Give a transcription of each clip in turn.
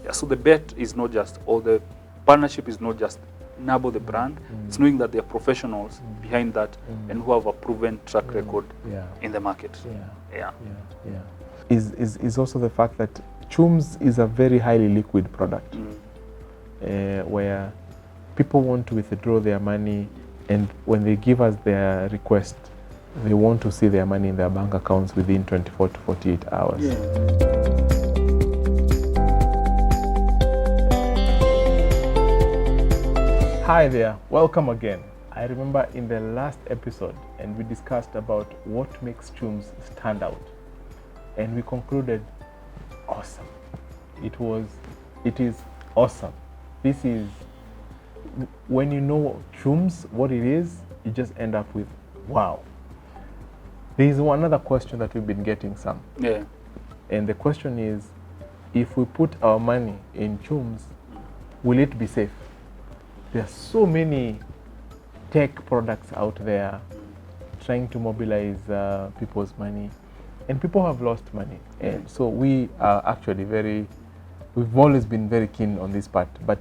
Yeah, so the bet is not just, or the partnership is not just Nabo the brand, it's knowing that there are professionals behind that and who have a proven track record in the market. Is also the fact that Chumz is a very highly liquid product where people want to withdraw their money, and when they give us their request, they want to see their money in their bank accounts within 24 to 48 hours. Hi there, welcome again. I remember in the last episode, and we discussed about what makes Chumz stand out, and we concluded awesome. It is awesome. This is, when you know Chumz, what it is, you just end up with wow. There is another question that we've been getting, Sam. Yeah. And the question is, if we put our money in Chumz, will it be safe? There are so many tech products out there trying to mobilize people's money, and people have lost money. And so we are actually we've always been very keen on this part, but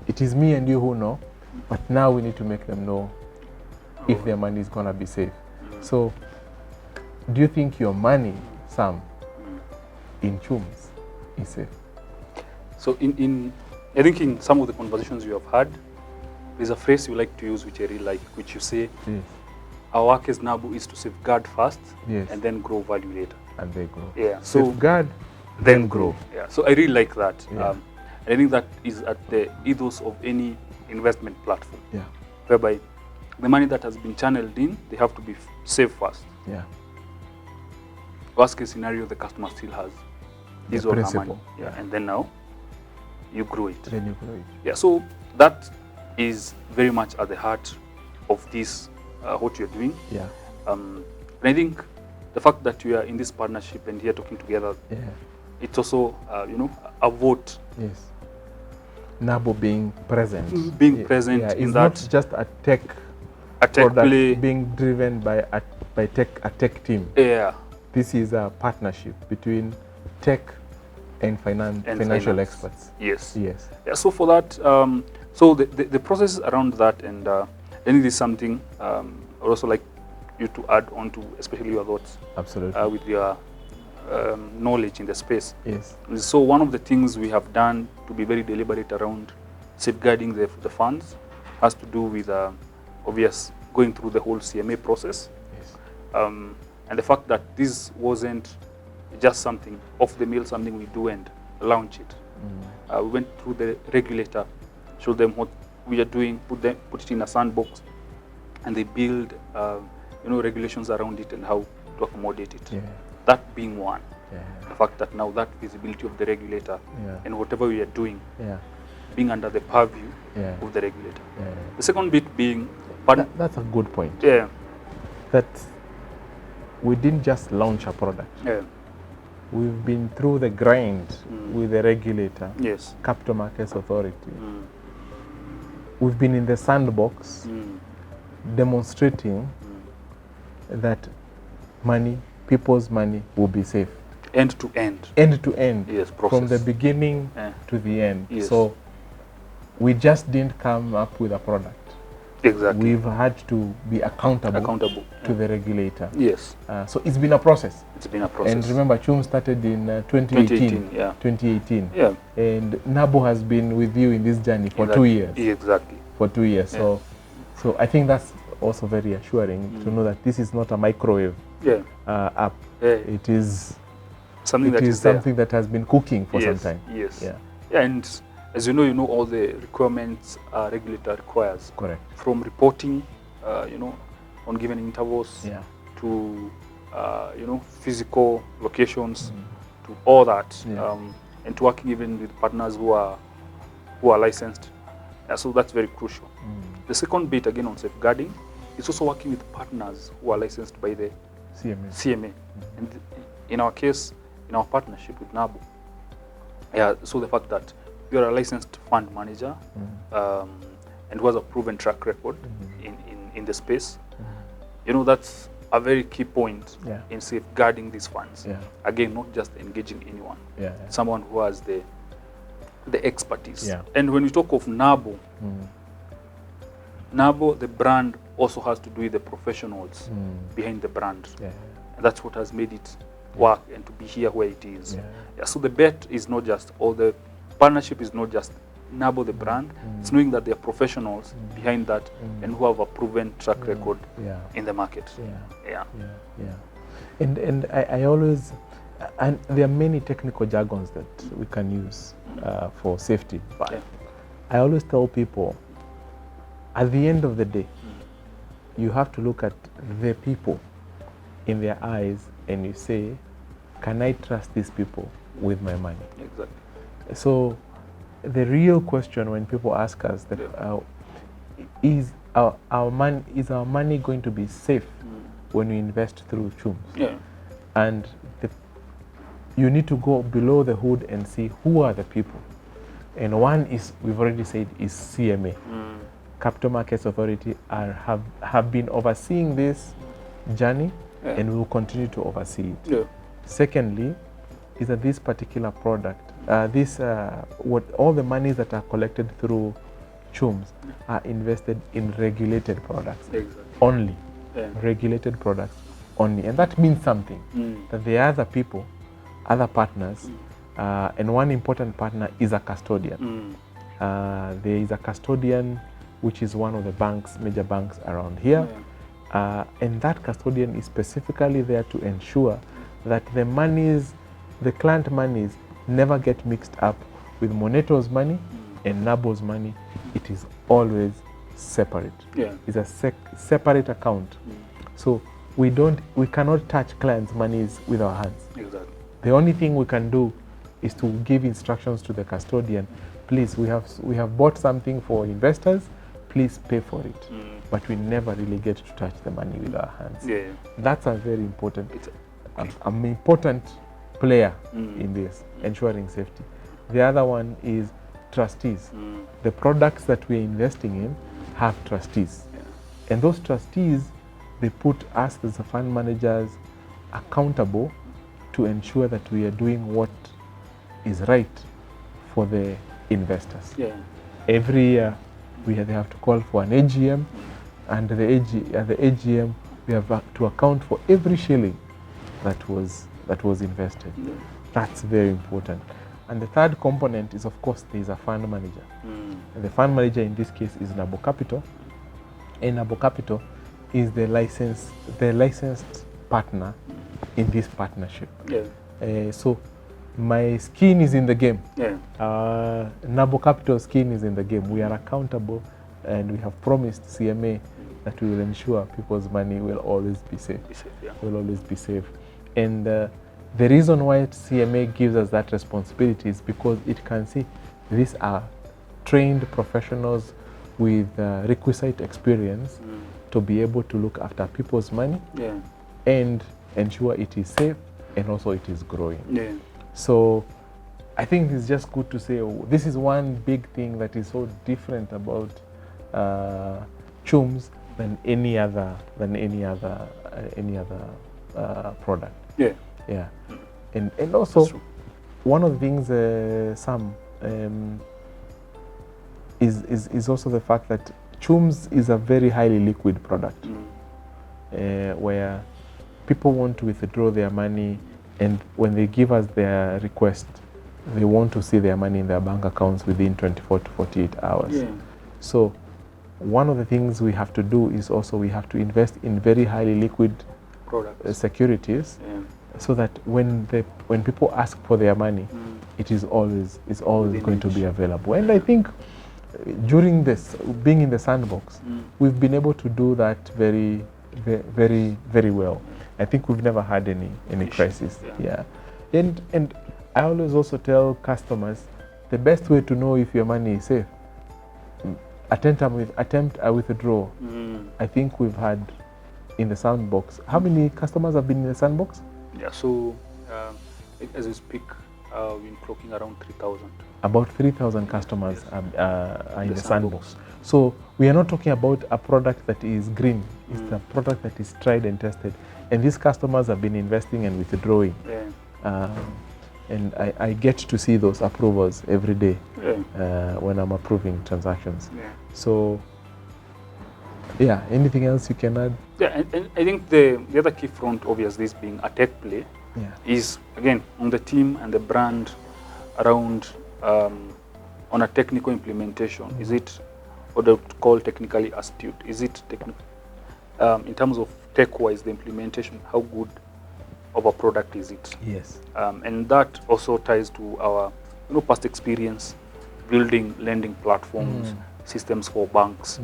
it is me and you who know, but now we need to make them know if their money is gonna be safe. So do you think your money, Sam, in Chumz is safe? So I think in some of the conversations you have had, there's a phrase you like to use which I really like, which you say, our work as Nabu is to safeguard first and then grow value later. And they grow. Yeah. So safeguard, then grow. Yeah. So I really like that. Yeah. I think that is at the ethos of any investment platform. Yeah. Whereby the money that has been channeled in, they have to be safe first. Yeah. Worst case scenario, the customer still has his or her money. Yeah. And then now you grow it. Then you grow it. Yeah. So that is very much at the heart of this, what you're doing. Yeah. And I think the fact that we are in this partnership and here talking together, it's also, a vote. Yes. Nabo being present. Being present in it's that. Not just a tech product play being driven by a tech team. Yeah. This is a partnership between tech and financial experts. Yes. Yes. Yeah. So for that, so the process around that, and I think this is something I would also like you to add on to, especially your thoughts. Absolutely. With your knowledge in the space. Yes. So one of the things we have done to be very deliberate around safeguarding the funds has to do with obvious going through the whole CMA process. Yes. And the fact that this wasn't just something off the mill, something we do and launch it. We went through the regulator, showed them what we are doing, put it in a sandbox, and they build regulations around it and how to accommodate it. Yeah. That being one. Yeah. The fact that now that visibility of the regulator and whatever we are doing being under the purview of the regulator. Yeah. The second bit being... That's a good point. Yeah. That we didn't just launch a product. Yeah. We've been through the grind with the regulator, Capital Markets Authority. We've been in the sandbox demonstrating that people's money will be safe. End to end. End to end. Yes, process. From the beginning to the end. Yes. So we just didn't come up with a product. Exactly. We've had to be accountable to the regulator. Yes. So it's been a process. It's been a process. And remember, Chumz started in 2018. 2018. Yeah. And Nabo has been with you in this journey for 2 years. Exactly. For 2 years. So I think that's also very assuring to know that this is not a microwave app. It is something that has been cooking for some time. Yes. Yeah. And as you know all the requirements a regulator requires. Correct. From reporting, on given intervals to, physical locations, to all that, and to working even with partners who are licensed. So that's very crucial. The second bit, again, on safeguarding, is also working with partners who are licensed by the CMA. And in our case, in our partnership with Nabo, so the fact that you're a licensed fund manager and who has a proven track record in the space, that's a very key point in safeguarding these funds. Again, not just engaging anyone. Someone who has the the expertise. Yeah. And when we talk of NABO, NABO, the brand, also has to do with the professionals behind the brand. Yeah. And that's what has made it work and to be here where it is. Yeah. So the bet is not just, or the partnership is not just NABO, the brand. It's knowing that there are professionals behind that and who have a proven track record in the market. Yeah. And I always, and there are many technical jargons that we can use for safety, but I always tell people, at the end of the day, you have to look at the people in their eyes and you say, can I trust these people with my money? Exactly. So the real question when people ask us that is our money going to be safe when we invest through Chumz? Yeah. And you need to go below the hood and see who are the people. And one is, we've already said, is CMA. Capital Markets Authority have been overseeing this journey and will continue to oversee it. Yeah. Secondly, is that this particular product, what all the monies that are collected through Chumz are invested in regulated products only. Regulated products only, and that means something. That there are other people, other partners, and one important partner is a custodian. There is a custodian which is one of the banks, major banks around here, and that custodian is specifically there to ensure that the monies, the client monies, never get mixed up with Moneto's money and NABO's money. It is always separate. It's a separate account. So we cannot touch clients' monies with our hands. Exactly. The only thing we can do is to give instructions to the custodian. Please, we have bought something for investors. Please pay for it. But we never really get to touch the money with our hands. That's a very important, an important player in this, ensuring safety. The other one is trustees. The products that we're investing in have trustees. And those trustees, they put us as the fund managers accountable to ensure that we are doing what is right for the investors. Every year, they have to call for an AGM, and at the AGM, we have to account for every shilling that was invested. That's very important. And the third component is, of course, there is a fund manager. And the fund manager in this case is NABO Capital. And NABO Capital is the licensed partner in this partnership. So my skin is in the game. NABO Capital's skin is in the game. We are accountable, and we have promised CMA that we will ensure people's money will always be safe. Will always be safe. And the reason why CMA gives us that responsibility is because it can see these are trained professionals with requisite experience to be able to look after people's money and ensure it is safe and also it is growing. So I think it's just good to say this is one big thing that is so different about Chumz than any other product. And also one of the things, Sam, is also the fact that Chumz is a very highly liquid product, where people want to withdraw their money, and when they give us their request, they want to see their money in their bank accounts within 24 to 48 hours. So one of the things we have to do is also we have to invest in very highly liquid securities, so that when people ask for their money, it is always going to be available. And I think during this being in the sandbox, we've been able to do that very, very, very well. I think we've never had any crisis. And I always also tell customers the best way to know if your money is safe, attempt a withdrawal. I think we've had in the sandbox. How many customers have been in the sandbox? So as we speak, we've been clocking around 3,000. About 3,000 customers are in the sandbox. So we are not talking about a product that is green. It's a product that is tried and tested. And these customers have been investing and withdrawing. And I get to see those approvals every day Yeah. when I'm approving transactions. Yeah. So, yeah, anything else you can add? Yeah, and I think the other key front, obviously, is being a tech play, is, again, on the team and the brand around on a technical implementation. Is it what they would call technically astute? Is it in terms of tech-wise, the implementation, how good of a product is it? Yes. And that also ties to our past experience building lending platforms, systems for banks,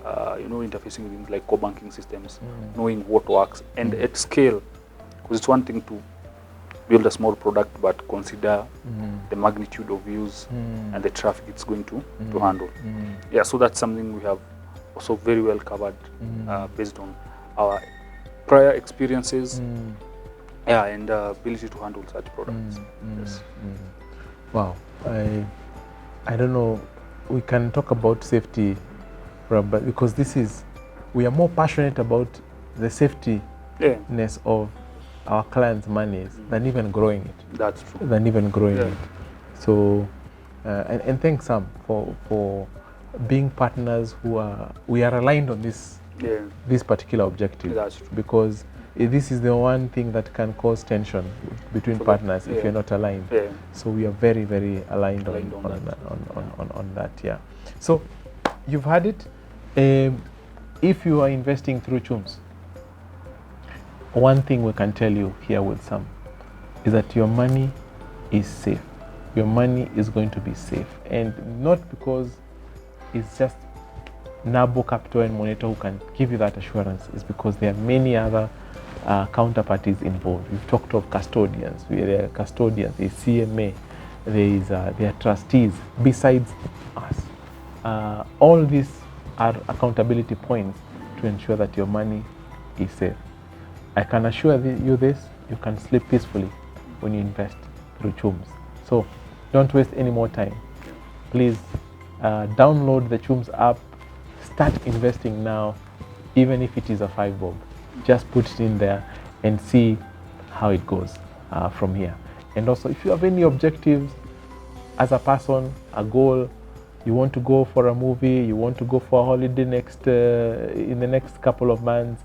interfacing with things like core banking systems, knowing what works, and at scale, because it's one thing to build a small product, but consider the magnitude of use and the traffic it's going to handle. Yeah, so that's something we have also very well covered based on our prior experiences, and ability to handle such products. Yes. Wow, I don't know. We can talk about safety, but because we are more passionate about the safetyness of our clients' monies than even growing it. That's true. Than even growing it. So, and thanks Sam for being partners we are aligned on this particular objective. That's true. Because this is the one thing that can cause tension between partners if you're not aligned. So we are very, very aligned on that. Yeah. So you've had it. If you are investing through Chumz, one thing we can tell you here with Sam is that your money is safe. Your money is going to be safe, and not because it's just Nabo Capital and Monitor who can give you that assurance. It's because there are many other counterparties involved. We've talked of custodians. There are custodians, there's CMA, there are trustees besides us. All these are accountability points to ensure that your money is safe. I can assure you this, you can sleep peacefully when you invest through Chumz. So don't waste any more time. Please download the Chumz app, start investing now, even if it is a 5 bob. Just put it in there and see how it goes from here. And also, if you have any objectives as a person, a goal, you want to go for a movie, you want to go for a holiday in the next couple of months,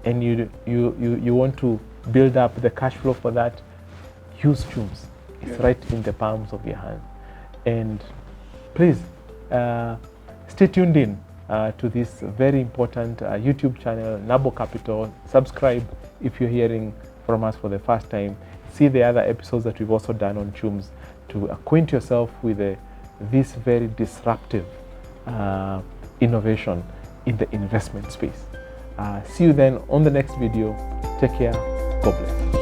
and you want to build up the cash flow for that, use Chumz. It's right in the palms of your hand. And please stay tuned in to this very important YouTube channel, Nabo Capital. Subscribe if you're hearing from us for the first time. See the other episodes that we've also done on Chumz to acquaint yourself with this very disruptive innovation in the investment space. See you then on the next video. Take care. God bless.